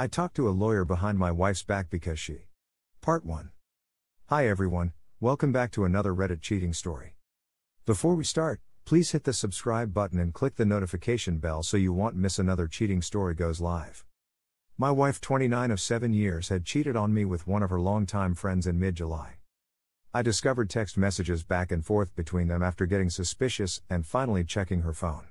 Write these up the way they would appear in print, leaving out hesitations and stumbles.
I talked to a lawyer behind my wife's back because she. Part 1. Hi everyone, welcome back to another Reddit cheating story. Before we start, please hit the subscribe button and click the notification bell so you won't miss another cheating story goes live. My wife, 29 of 7 years, had cheated on me with one of her longtime friends in mid-July. I discovered text messages back and forth between them after getting suspicious and finally checking her phone.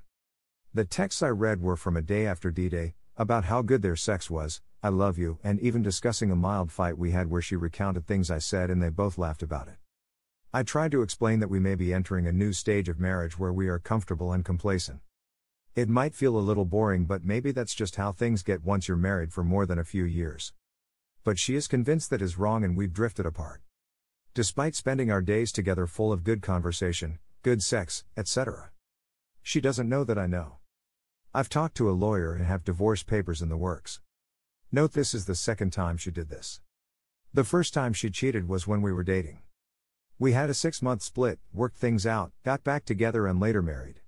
The texts I read were from a day after D-Day, about how good their sex was, I love you, and even discussing a mild fight we had where she recounted things I said and they both laughed about it. I tried to explain that we may be entering a new stage of marriage where we are comfortable and complacent. It might feel a little boring, but maybe that's just how things get once you're married for more than a few years. But she is convinced that is wrong and we've drifted apart. Despite spending our days together full of good conversation, good sex, etc. She doesn't know that I know. I've talked to a lawyer and have divorce papers in the works. Note this is the second time she did this. The first time she cheated was when we were dating. We had a 6-month split, worked things out, got back together and later married.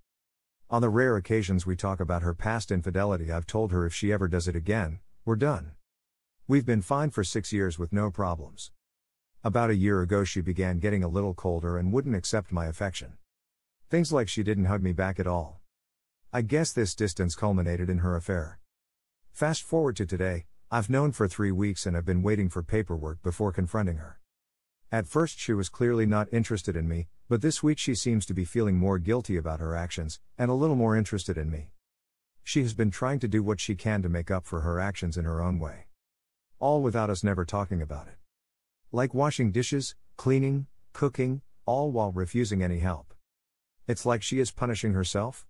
On the rare occasions we talk about her past infidelity, I've told her if she ever does it again, we're done. We've been fine for 6 years with no problems. About a year ago she began getting a little colder and wouldn't accept my affection. Things like she didn't hug me back at all. I guess this distance culminated in her affair. Fast forward to today, I've known for 3 weeks and have been waiting for paperwork before confronting her. At first she was clearly not interested in me, but this week she seems to be feeling more guilty about her actions, and a little more interested in me. She has been trying to do what she can to make up for her actions in her own way. All without us never talking about it. Like washing dishes, cleaning, cooking, all while refusing any help. It's like she is punishing herself.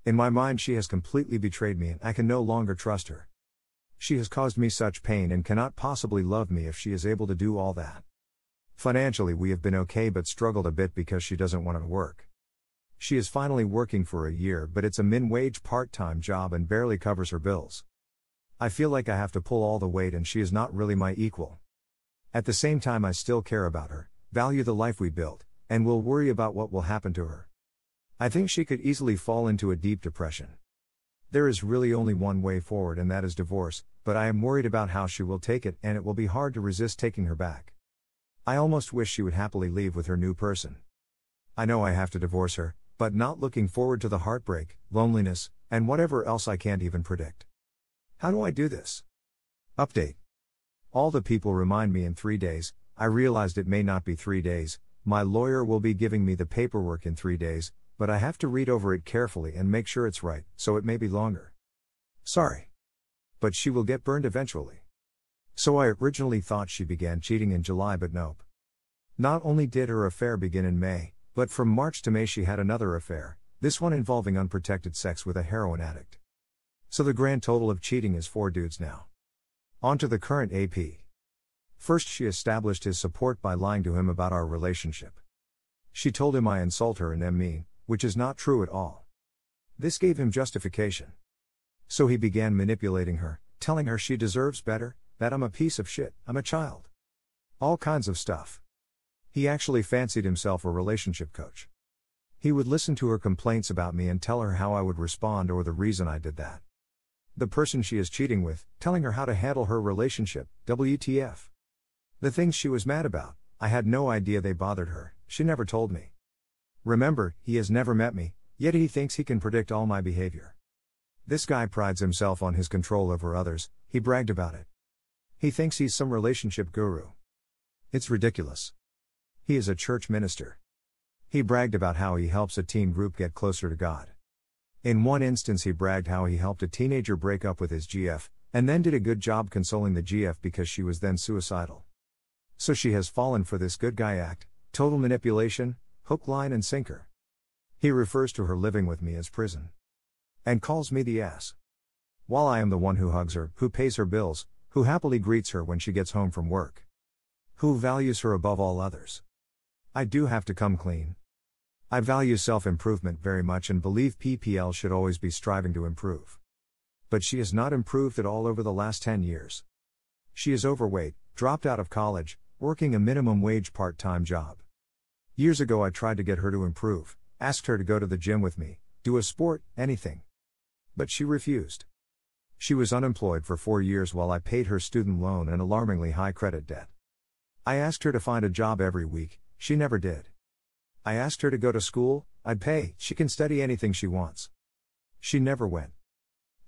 In my mind she has completely betrayed me and I can no longer trust her. She has caused me such pain and cannot possibly love me if she is able to do all that. Financially we have been okay but struggled a bit because she doesn't want to work. She is finally working for a year but it's a min-wage part-time job and barely covers her bills. I feel like I have to pull all the weight and she is not really my equal. At the same time I still care about her, value the life we built, and will worry about what will happen to her. I think she could easily fall into a deep depression. There is really only one way forward and that is divorce, but I am worried about how she will take it and it will be hard to resist taking her back. I almost wish she would happily leave with her new person. I know I have to divorce her, but not looking forward to the heartbreak, loneliness, and whatever else I can't even predict. How do I do this? Update. All the people remind me in 3 days, I realized it may not be 3 days, my lawyer will be giving me the paperwork in 3 days, but I have to read over it carefully and make sure it's right, so it may be longer. Sorry. But she will get burned eventually. So I originally thought she began cheating in July, but nope. Not only did her affair begin in May, but from March to May she had another affair, this one involving unprotected sex with a heroin addict. So the grand total of cheating is 4 dudes now. On to the current AP. First she established his support by lying to him about our relationship. She told him I insult her and am mean, which is not true at all. This gave him justification. So he began manipulating her, telling her she deserves better, that I'm a piece of shit, I'm a child. All kinds of stuff. He actually fancied himself a relationship coach. He would listen to her complaints about me and tell her how I would respond or the reason I did that. The person she is cheating with, telling her how to handle her relationship, WTF. The things she was mad about, I had no idea they bothered her, she never told me. Remember, he has never met me, yet he thinks he can predict all my behavior. This guy prides himself on his control over others, he bragged about it. He thinks he's some relationship guru. It's ridiculous. He is a church minister. He bragged about how he helps a teen group get closer to God. In one instance he bragged how he helped a teenager break up with his GF, and then did a good job consoling the GF because she was then suicidal. So she has fallen for this good guy act, total manipulation, hook, line and sinker. He refers to her living with me as prison. And calls me the ass. While I am the one who hugs her, who pays her bills, who happily greets her when she gets home from work. Who values her above all others. I do have to come clean. I value self-improvement very much and believe PPL should always be striving to improve. But she has not improved at all over the last 10 years. She is overweight, dropped out of college, working a minimum wage part-time job. Years ago I tried to get her to improve, asked her to go to the gym with me, do a sport, anything. But she refused. She was unemployed for 4 years while I paid her student loan and alarmingly high credit debt. I asked her to find a job every week, she never did. I asked her to go to school, I'd pay, she can study anything she wants. She never went.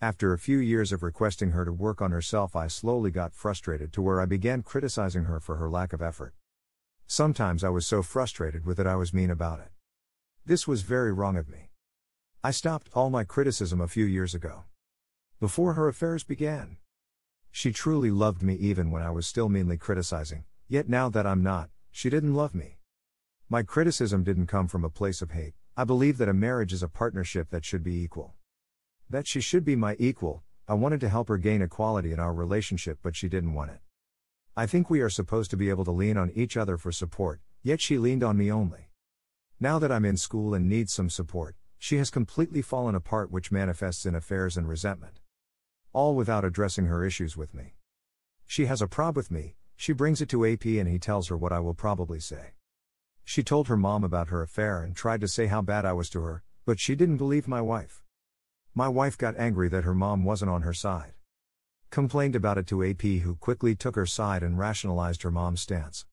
After a few years of requesting her to work on herself, I slowly got frustrated to where I began criticizing her for her lack of effort. Sometimes I was so frustrated with it I was mean about it. This was very wrong of me. I stopped all my criticism a few years ago. Before her affairs began. She truly loved me even when I was still meanly criticizing, yet now that I'm not, she didn't love me. My criticism didn't come from a place of hate. I believe that a marriage is a partnership that should be equal. That she should be my equal. I wanted to help her gain equality in our relationship, but she didn't want it. I think we are supposed to be able to lean on each other for support, yet she leaned on me only. Now that I'm in school and need some support, she has completely fallen apart, which manifests in affairs and resentment. All without addressing her issues with me. She has a prob with me, she brings it to AP and he tells her what I will probably say. She told her mom about her affair and tried to say how bad I was to her, but she didn't believe my wife. My wife got angry that her mom wasn't on her side. Complained about it to AP, who quickly took her side and rationalized her mom's stance.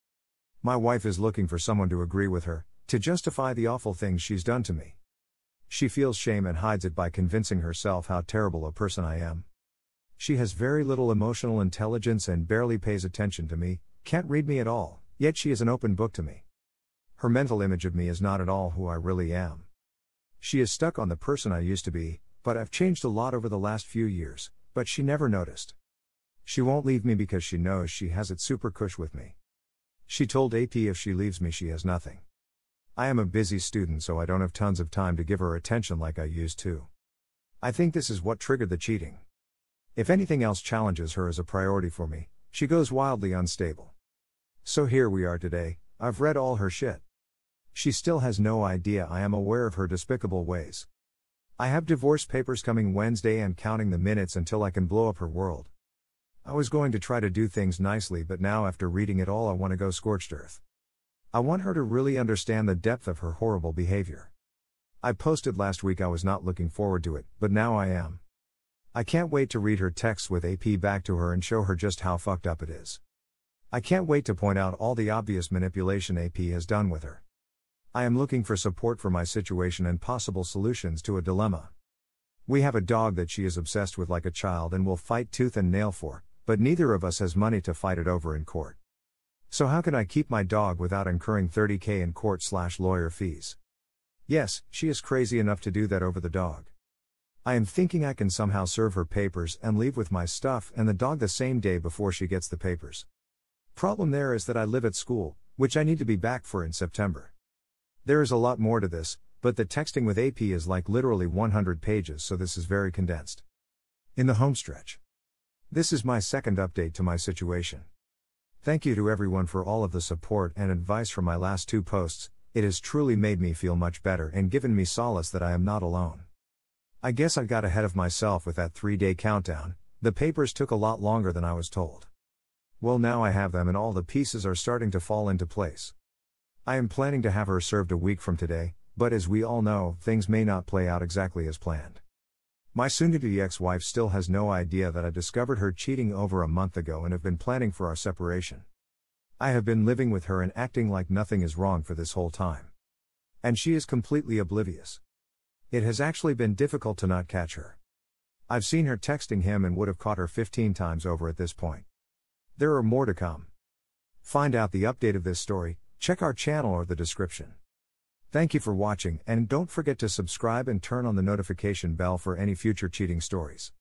My wife is looking for someone to agree with her, to justify the awful things she's done to me. She feels shame and hides it by convincing herself how terrible a person I am. She has very little emotional intelligence and barely pays attention to me, can't read me at all, yet she is an open book to me. Her mental image of me is not at all who I really am. She is stuck on the person I used to be, but I've changed a lot over the last few years, but she never noticed. She won't leave me because she knows she has it super cush with me. She told AP if she leaves me she has nothing. I am a busy student, so I don't have tons of time to give her attention like I used to. I think this is what triggered the cheating. If anything else challenges her as a priority for me, she goes wildly unstable. So here we are today, I've read all her shit. She still has no idea I am aware of her despicable ways. I have divorce papers coming Wednesday and counting the minutes until I can blow up her world. I was going to try to do things nicely, but now after reading it all I want to go scorched earth. I want her to really understand the depth of her horrible behavior. I posted last week I was not looking forward to it, but now I am. I can't wait to read her texts with AP back to her and show her just how fucked up it is. I can't wait to point out all the obvious manipulation AP has done with her. I am looking for support for my situation and possible solutions to a dilemma. We have a dog that she is obsessed with like a child and will fight tooth and nail for, but neither of us has money to fight it over in court. So how can I keep my dog without incurring $30,000 in court/lawyer fees? Yes, she is crazy enough to do that over the dog. I am thinking I can somehow serve her papers and leave with my stuff and the dog the same day before she gets the papers. Problem there is that I live at school, which I need to be back for in September. There is a lot more to this, but the texting with AP is like literally 100 pages, so this is very condensed. In the homestretch. This is my second update to my situation. Thank you to everyone for all of the support and advice from my last 2 posts, it has truly made me feel much better and given me solace that I am not alone. I guess I got ahead of myself with that 3-day countdown, the papers took a lot longer than I was told. Well, now I have them and all the pieces are starting to fall into place. I am planning to have her served a week from today, but as we all know, things may not play out exactly as planned. My soon-to-be ex-wife still has no idea that I discovered her cheating over a month ago and have been planning for our separation. I have been living with her and acting like nothing is wrong for this whole time. And she is completely oblivious. It has actually been difficult to not catch her. I've seen her texting him and would have caught her 15 times over at this point. There are more to come. Find out the update of this story, check our channel or the description. Thank you for watching and don't forget to subscribe and turn on the notification bell for any future cheating stories.